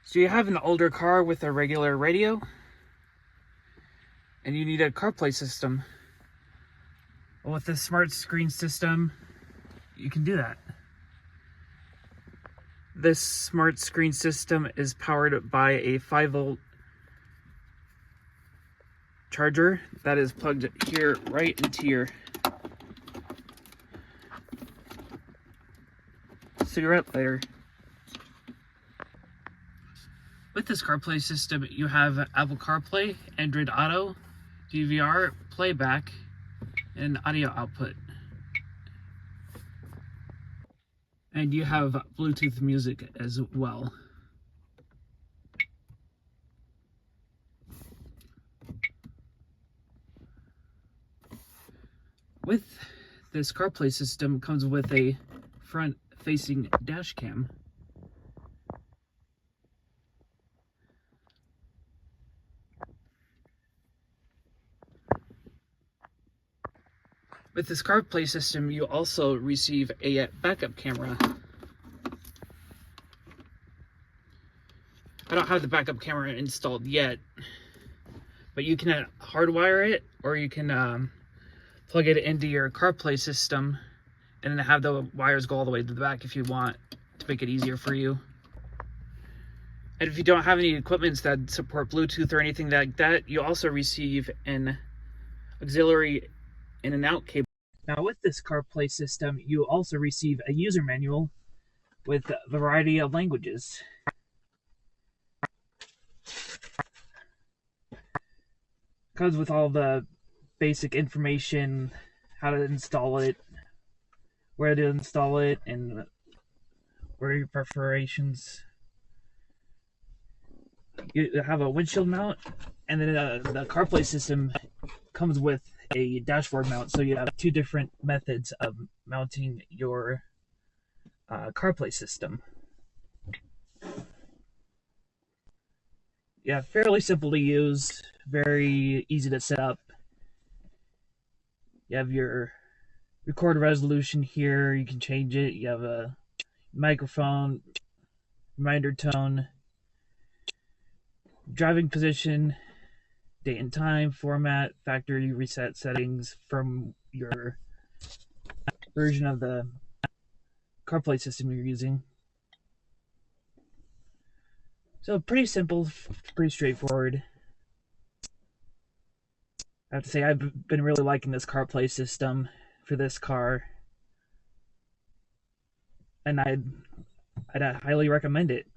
So you have an older car with a regular radio, and you need a CarPlay system. Well, with this smart screen system, you can do that. This smart screen system is powered by a 5-volt charger that is plugged here right into your cigarette lighter. With this CarPlay system, you have Apple CarPlay, Android Auto, DVR, playback, and audio output. And you have Bluetooth music as well. With this CarPlay system comes with a front-facing dash cam. With this CarPlay system, you also receive a backup camera. I don't have the backup camera installed yet, but you can hardwire it, or you can plug it into your CarPlay system and then have the wires go all the way to the back if you want, to make it easier for you. And if you don't have any equipments that support Bluetooth or anything like that, you also receive an auxiliary in and out cable. Now with this CarPlay system, you also receive a user manual with a variety of languages. Comes with all the basic information, how to install it, where to install it, and where your preparations. You have a windshield mount, and then the CarPlay system comes with a dashboard mount, so you have two different methods of mounting your CarPlay system. Yeah, fairly simple to use, very easy to set up. You have your record resolution here, you can change it. You have a microphone, reminder tone, driving position, date and time, format, factory reset settings from your version of the CarPlay system you're using. So pretty simple, pretty straightforward. I have to say, I've been really liking this CarPlay system for this car, and I'd highly recommend it.